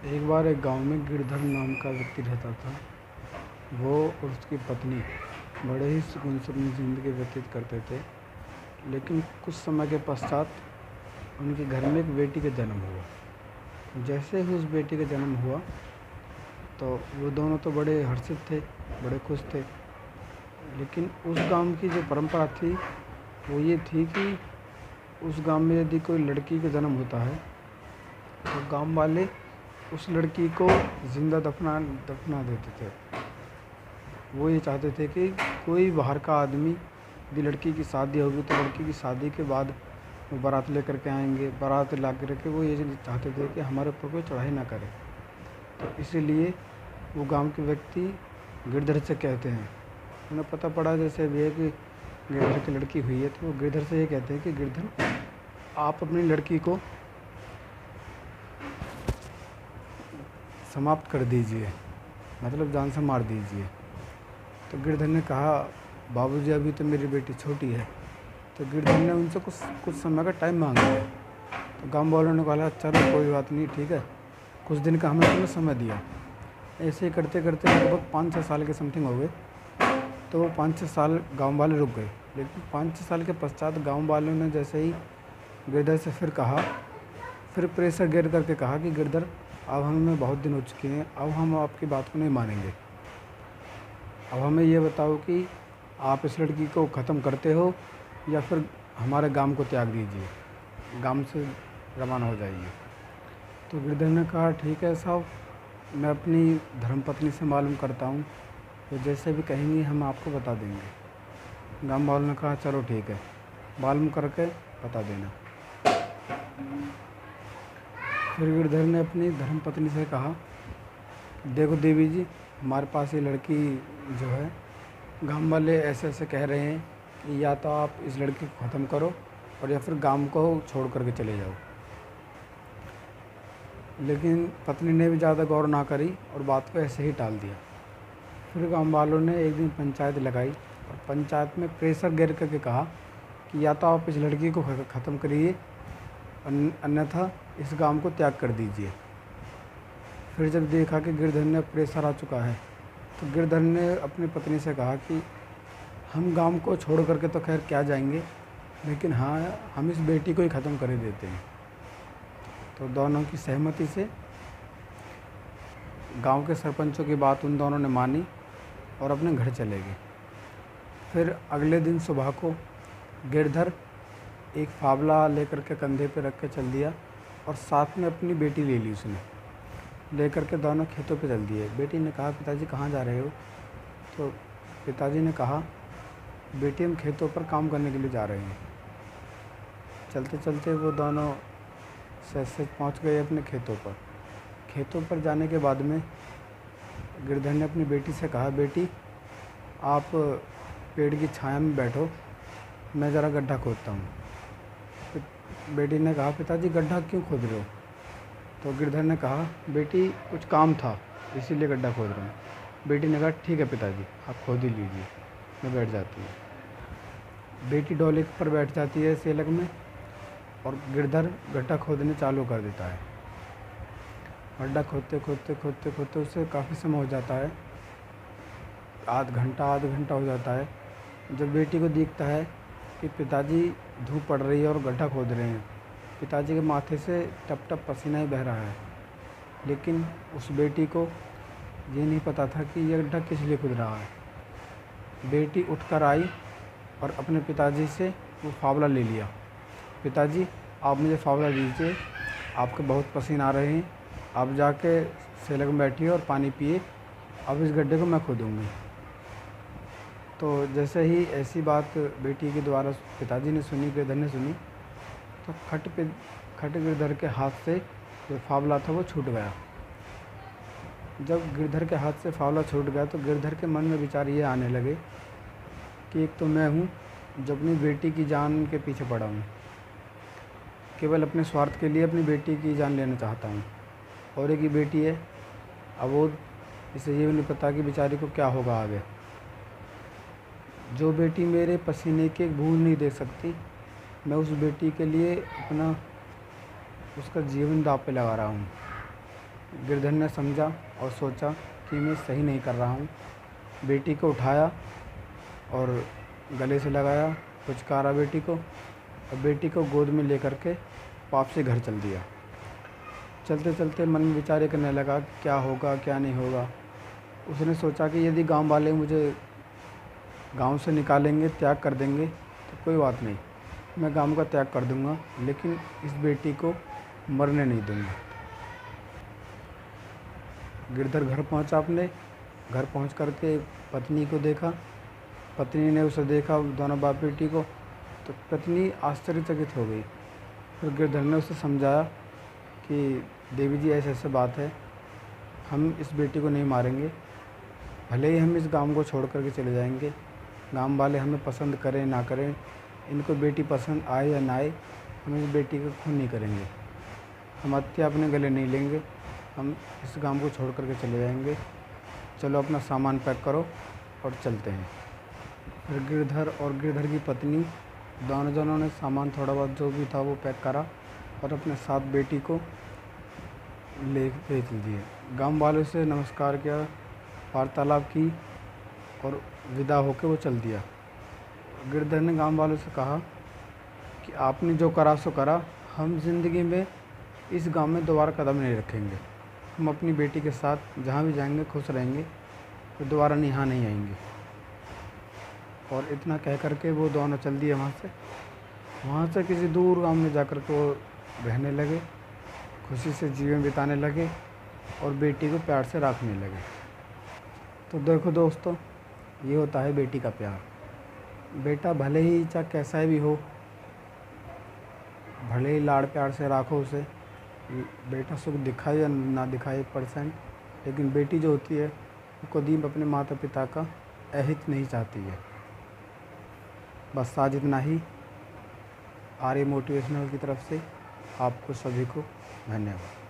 एक बार एक गांव में गिरधर नाम का व्यक्ति रहता था। वो और उसकी पत्नी बड़े ही सुकून से अपनी ज़िंदगी व्यतीत करते थे। लेकिन कुछ समय के पश्चात उनके घर में एक बेटी का जन्म हुआ। जैसे ही उस बेटी का जन्म हुआ तो वो दोनों तो बड़े हर्षित थे, बड़े खुश थे। लेकिन उस गांव की जो परंपरा थी वो ये थी कि उस गांव में यदि कोई लड़की का जन्म होता है तो गांव वाले उस लड़की को ज़िंदा दफना दफना देते थे। वो ये चाहते थे कि कोई बाहर का आदमी, यदि लड़की की शादी होगी तो लड़की की शादी के बाद वो बारात लेकर के आएंगे। बारात ला कर के वो ये चाहते थे कि हमारे ऊपर कोई चढ़ाई ना करे। तो इसीलिए वो गांव के व्यक्ति गिरधर से कहते हैं, उन्हें पता पड़ा जैसे भी है कि गिरधर की लड़की हुई है, तो वो गिरधर से ये कहते हैं कि गिरधर, आप अपनी लड़की को समाप्त कर दीजिए, मतलब जान से मार दीजिए। तो गिरधर ने कहा, बाबूजी अभी तो मेरी बेटी छोटी है। तो गिरधर ने उनसे कुछ कुछ समय का टाइम मांग लिया। तो गांव वालों ने कहा, चलो कोई बात नहीं, ठीक है, कुछ दिन का हमने तुम्हें समय दिया। ऐसे ही करते करते लगभग 5-6 साल के समथिंग हो गए। तो वो 5-6 साल गाँव वाले रुक गए। लेकिन 5-6 साल के पश्चात गाँव वालों ने जैसे ही गिरधर से फिर कहा, फिर प्रेशर गिर करके कहा कि गिरधर, अब हमें बहुत दिन हो चुके हैं, अब हम आपकी बात को नहीं मानेंगे। अब हमें ये बताओ कि आप इस लड़की को ख़त्म करते हो या फिर हमारे गांव को त्याग दीजिए, गांव से रवाना हो जाइए। तो गिरधर ने कहा, ठीक है साहब, मैं अपनी धर्मपत्नी से मालूम करता हूँ, तो जैसे भी कहेंगी हम आपको बता देंगे। गांव वालों ने कहा, चलो ठीक है, मालूम करके बता देना। फिर गिरधर ने अपनी धर्मपत्नी से कहा, देखो देवी जी, हमारे पास ये लड़की जो है, गांव वाले ऐसे ऐसे कह रहे हैं कि या तो आप इस लड़की को ख़त्म करो और या फिर गांव को छोड़ करके चले जाओ। लेकिन पत्नी ने भी ज़्यादा गौर ना करी और बात को ऐसे ही टाल दिया। फिर गांव वालों ने एक दिन पंचायत लगाई और पंचायत में प्रेशर गिर करके कहा कि या तो आप इस लड़की को ख़त्म करिए, अन्यथा इस गांव को त्याग कर दीजिए। फिर जब देखा कि गिरधर ने प्रेशर आ चुका है, तो गिरधर ने अपनी पत्नी से कहा कि हम गांव को छोड़ करके तो खैर क्या जाएंगे, लेकिन हाँ, हम इस बेटी को ही ख़त्म कर देते हैं। तो दोनों की सहमति से गांव के सरपंचों की बात उन दोनों ने मानी और अपने घर चले गए। फिर अगले दिन सुबह को गिरधर एक फावला लेकर के कंधे पे रख के चल दिया और साथ में अपनी बेटी ले ली उसने। लेकर के दोनों खेतों पे चल दिए। बेटी ने कहा, पिताजी कहाँ जा रहे हो? तो पिताजी ने कहा, बेटी हम खेतों पर काम करने के लिए जा रहे हैं। चलते चलते वो दोनों सहज पहुँच गए अपने खेतों पर। खेतों पर जाने के बाद में गिरधर ने अपनी बेटी से कहा, बेटी आप पेड़ की छाया में बैठो, मैं ज़रा गड्ढा खोदता हूँ। बेटी ने कहा, पिताजी गड्ढा क्यों खोद रहे हो? तो गिरधर ने कहा, बेटी कुछ काम था इसीलिए गड्ढा खोद रहा हूँ। बेटी ने कहा, ठीक है पिताजी, आप खोद ही लीजिए। मैं बैठ जाती हूँ। बेटी डोले पर बैठ जाती है सेलक में और गिरधर गड्ढा खोदने चालू कर देता है। गड्ढा खोदते खोदते खोदते खोदते उससे काफ़ी समय हो जाता है, आध घंटा हो जाता है। जब बेटी को दिखता है कि पिताजी धूप पड़ रही है और गड्ढा खोद रहे हैं, पिताजी के माथे से टप टप पसीना ही बह रहा है, लेकिन उस बेटी को ये नहीं पता था कि ये गड्ढा किस लिए खुद रहा है। बेटी उठकर आई और अपने पिताजी से वो फावला ले लिया। पिताजी, आप मुझे फावला दीजिए, आपके बहुत पसीना आ रहे हैं, आप जाके सेलक में बैठिए और पानी पिए, अब इस गड्ढे को मैं खोदूँगी। तो जैसे ही ऐसी बात बेटी के द्वारा पिताजी ने सुनी, गिरधर ने सुनी, तो खट गिरधर के हाथ से जो फावला था वो छूट गया। जब गिरधर के हाथ से फावला छूट गया तो गिरधर के मन में विचार ये आने लगे कि एक तो मैं हूँ जो अपनी बेटी की जान के पीछे पड़ा हूँ, केवल अपने स्वार्थ के लिए अपनी बेटी की जान लेना चाहता हूँ, और एक ही बेटी है अबोध, इसे ये भी नहीं पता कि बेचारी को क्या होगा आगे। जो बेटी मेरे पसीने की एक बूंद नहीं दे सकती, मैं उस बेटी के लिए उसका जीवन दांव पे लगा रहा हूँ। गिरधर ने समझा और सोचा कि मैं सही नहीं कर रहा हूँ। बेटी को उठाया और गले से लगाया, पुचकारा बेटी को, और बेटी को गोद में लेकर के वापस से घर चल दिया। चलते चलते मन में विचार करने लगा कि क्या होगा क्या नहीं होगा। उसने सोचा कि यदि गांव वाले मुझे गांव से निकालेंगे, त्याग कर देंगे, तो कोई बात नहीं, मैं गांव का त्याग कर दूंगा, लेकिन इस बेटी को मरने नहीं दूंगा। गिरधर घर पहुंचा, अपने घर पहुंच करके पत्नी को देखा। पत्नी ने उसे देखा, दोनों बाप बेटी को, तो पत्नी आश्चर्यचकित हो गई। फिर गिरधर ने उसे समझाया कि देवी जी, ऐसे ऐसे बात है, हम इस बेटी को नहीं मारेंगे, भले ही हम इस गांव को छोड़ करके चले जाएंगे, गांव वाले हमें पसंद करें ना करें, इनको बेटी पसंद आए या ना आए, हम इस बेटी का खून नहीं करेंगे, हम हत्या अपने गले नहीं लेंगे, हम इस गांव को छोड़ करके चले जाएंगे, चलो अपना सामान पैक करो और चलते हैं। फिर गिरधर और गिरधर की पत्नी दोनों जनों ने सामान थोड़ा बहुत जो भी था वो पैक करा और अपने साथ बेटी को ले चल दिए। गांव वालों से नमस्कार किया, वार्तालाप की और विदा होकर वो चल दिया। गिरधर ने गांव वालों से कहा कि आपने जो करा सो करा, हम ज़िंदगी में इस गांव में दोबारा कदम नहीं रखेंगे, हम अपनी बेटी के साथ जहाँ भी जाएंगे खुश रहेंगे, तो दोबारा यहाँ नहीं आएंगे। और इतना कह करके वो दोनों चल दिए वहाँ से किसी दूर गांव में जाकर के वो रहने लगे, खुशी से जीवन बिताने लगे और बेटी को प्यार से रखने लगे। तो देखो दोस्तों, ये होता है बेटी का प्यार। बेटा भले ही चाहे कैसा भी हो, भले ही लाड़ प्यार से रखो उसे, बेटा सुख दिखाए या ना दिखाए 1%, लेकिन बेटी जो होती है वो कभी अपने माता पिता का अहित नहीं चाहती है। बस आज इतना ही। आर्य मोटिवेशनल की तरफ से आपको सभी को धन्यवाद।